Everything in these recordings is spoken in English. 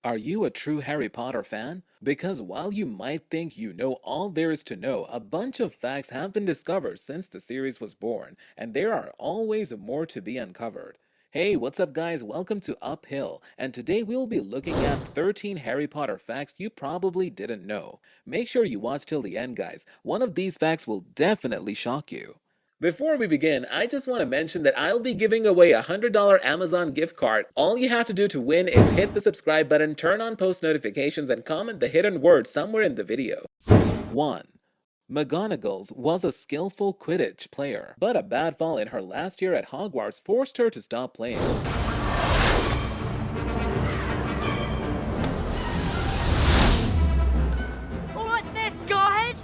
Are you a true Harry Potter fan? Because while you might think you know all there is to know, a bunch of facts have been discovered since the series was born, and there are always more to be uncovered. Hey, what's up guys? Welcome to Uphill, and today we'll be looking at 13 Harry Potter facts you probably didn't know. Make sure you watch till the end, guys. One of these facts will definitely shock you. Before we begin, I just want to mention that I'll be giving away a $100 Amazon gift card. All you have to do to win is hit the subscribe button, turn on post notifications, and comment the hidden word somewhere in the video. 1. McGonagall was a skillful Quidditch player, but a bad fall in her last year at Hogwarts forced her to stop playing. Alright there, Scarhead!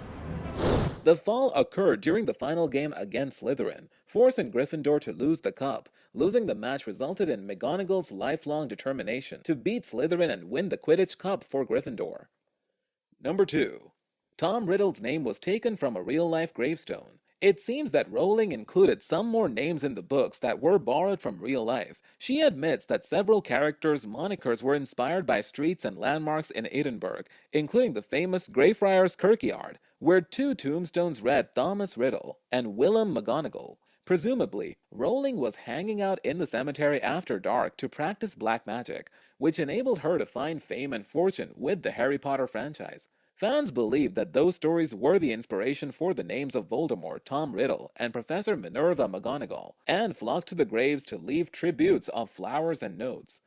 The fall occurred during the final game against Slytherin, forcing Gryffindor to lose the cup. Losing the match resulted in McGonagall's lifelong determination to beat Slytherin and win the Quidditch Cup for Gryffindor. Number 2. Tom Riddle's name was taken from a real-life gravestone. It seems that Rowling included some more names in the books that were borrowed from real life. She admits that several characters' monikers were inspired by streets and landmarks in Edinburgh, including the famous Greyfriars Kirkyard, where two tombstones read Thomas Riddle and Willem McGonagall. Presumably, Rowling was hanging out in the cemetery after dark to practice black magic, which enabled her to find fame and fortune with the Harry Potter franchise. Fans believe that those stories were the inspiration for the names of Voldemort, Tom Riddle, and Professor Minerva McGonagall, and flocked to the graves to leave tributes of flowers and notes.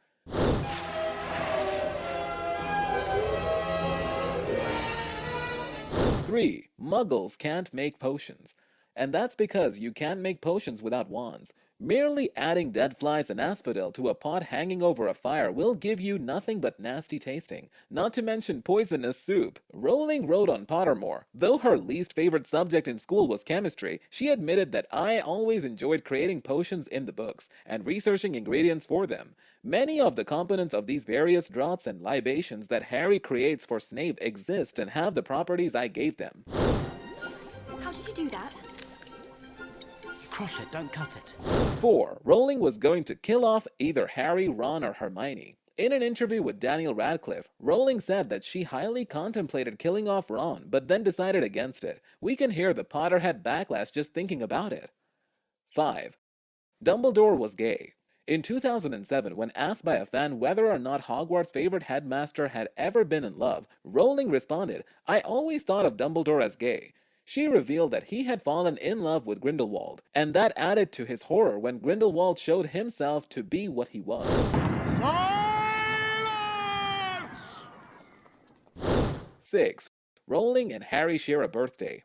3. Muggles can't make potions. And that's because you can't make potions without wands. Merely adding dead flies and asphodel to a pot hanging over a fire will give you nothing but nasty tasting, not to mention poisonous soup. Rowling wrote on Pottermore, though her least favorite subject in school was chemistry, she admitted that I always enjoyed creating potions in the books and researching ingredients for them. Many of the components of these various draughts and libations that Harry creates for Snape exist and have the properties I gave them. How did you do that? Crush it, don't cut it. 4. Rowling was going to kill off either Harry, Ron, or Hermione. In an interview with Daniel Radcliffe, Rowling said that she highly contemplated killing off Ron, but then decided against it. We can hear the Potterhead backlash just thinking about it. 5. Dumbledore was gay. In 2007, when asked by a fan whether or not Hogwarts' favorite headmaster had ever been in love, Rowling responded, "I always thought of Dumbledore as gay." She revealed that he had fallen in love with Grindelwald, and that added to his horror when Grindelwald showed himself to be what he was. Silence! 6. Rowling and Harry share a birthday.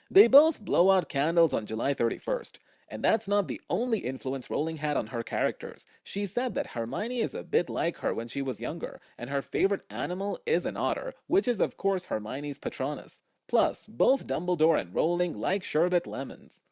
They both blow out candles on July 31st. And that's not the only influence Rowling had on her characters. She said that Hermione is a bit like her when she was younger, and her favorite animal is an otter, which is of course Hermione's Patronus. Plus, both Dumbledore and Rowling like sherbet lemons.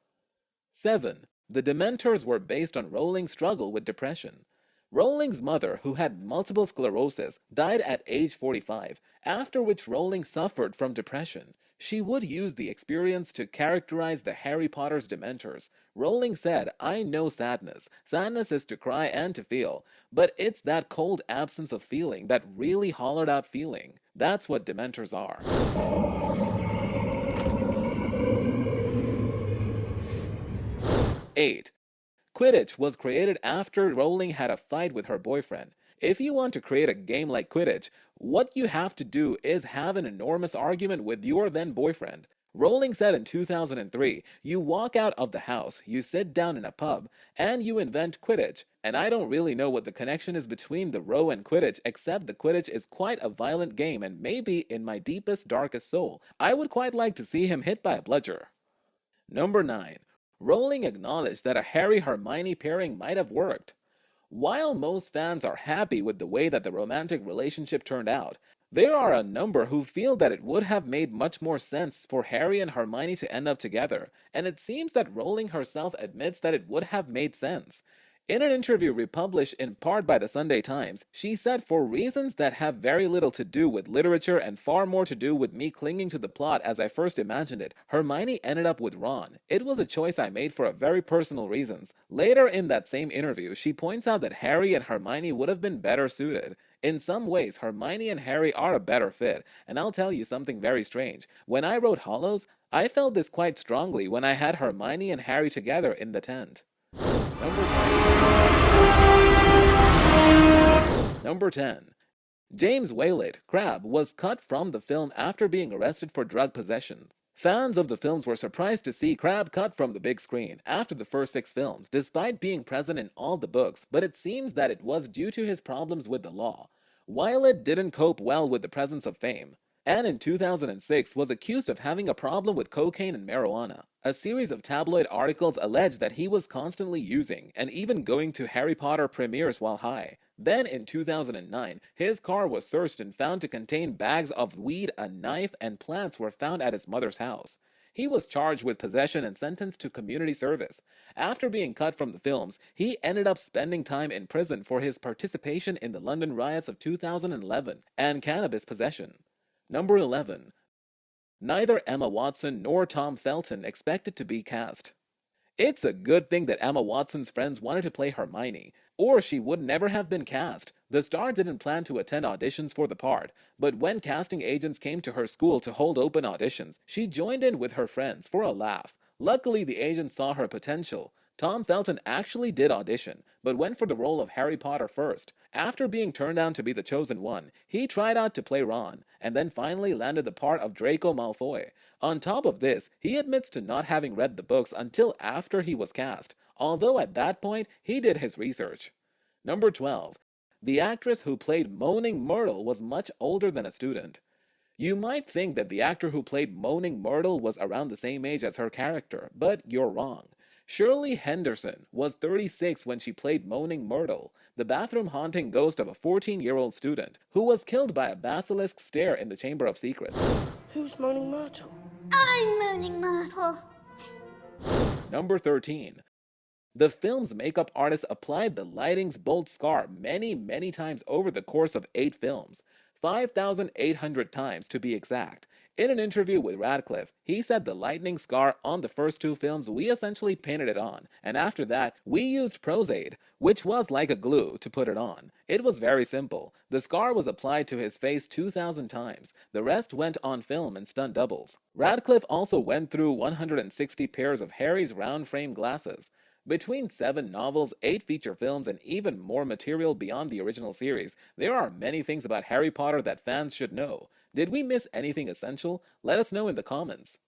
7. The Dementors were based on Rowling's struggle with depression. Rowling's mother, who had multiple sclerosis, died at age 45, after which Rowling suffered from depression. She would use the experience to characterize the Harry Potter's Dementors. Rowling said, "I know sadness. Sadness is to cry and to feel. But it's that cold absence of feeling, that really hollowed out feeling. That's what Dementors are." 8. Quidditch was created after Rowling had a fight with her boyfriend. If you want to create a game like Quidditch, what you have to do is have an enormous argument with your then boyfriend. Rowling said in 2003, "You walk out of the house, you sit down in a pub, and you invent Quidditch. And I don't really know what the connection is between the row and Quidditch, except the Quidditch is quite a violent game, and maybe in my deepest, darkest soul, I would quite like to see him hit by a bludger." Number 9. Rowling acknowledged that a Harry-Hermione pairing might have worked. While most fans are happy with the way that the romantic relationship turned out, there are a number who feel that it would have made much more sense for Harry and Hermione to end up together, and it seems that Rowling herself admits that it would have made sense. In an interview republished in part by the Sunday Times, she said, "For reasons that have very little to do with literature and far more to do with me clinging to the plot as I first imagined it, Hermione ended up with Ron. It was a choice I made for a very personal reasons." Later in that same interview, she points out that Harry and Hermione would have been better suited. In some ways, Hermione and Harry are a better fit, and I'll tell you something very strange. When I wrote Hollows, I felt this quite strongly when I had Hermione and Harry together in the tent. Number 10. James Whaley, Crabbe, was cut from the film after being arrested for drug possession. Fans of the films were surprised to see Crabbe cut from the big screen after the first 6 films, despite being present in all the books, but it seems that it was due to his problems with the law. Whaley didn't cope well with the presence of fame, and in 2006 was accused of having a problem with cocaine and marijuana. A series of tabloid articles alleged that he was constantly using and even going to Harry Potter premieres while high. Then in 2009, his car was searched and found to contain bags of weed, a knife, and plants were found at his mother's house. He was charged with possession and sentenced to community service. After being cut from the films, he ended up spending time in prison for his participation in the London riots of 2011 and cannabis possession. Number 11. Neither Emma Watson nor Tom Felton expected to be cast. It's a good thing that Emma Watson's friends wanted to play Hermione, or she would never have been cast. The star didn't plan to attend auditions for the part, but when casting agents came to her school to hold open auditions, she joined in with her friends for a laugh. Luckily, the agents saw her potential. Tom Felton actually did audition, but went for the role of Harry Potter first. After being turned down to be the chosen one, he tried out to play Ron, and then finally landed the part of Draco Malfoy. On top of this, he admits to not having read the books until after he was cast, although at that point, he did his research. Number 12. The actress who played Moaning Myrtle was much older than a student. You might think that the actor who played Moaning Myrtle was around the same age as her character, but you're wrong. Shirley Henderson was 36 when she played Moaning Myrtle, the bathroom-haunting ghost of a 14-year-old student who was killed by a basilisk stare in the Chamber of Secrets. Who's Moaning Myrtle? I'm Moaning Myrtle. Number 13. The film's makeup artist applied the lighting's bold scar many times over the course of 8 films, 5,800 times to be exact. In an interview with Radcliffe, he said the lightning scar on the first 2 films, we essentially painted it on, and after that, we used Prozaid, which was like a glue, to put it on. It was very simple. The scar was applied to his face 2,000 times. The rest went on film and stunt doubles. Radcliffe also went through 160 pairs of Harry's round-frame glasses. Between 7 novels, 8 feature films, and even more material beyond the original series, there are many things about Harry Potter that fans should know. Did we miss anything essential? Let us know in the comments.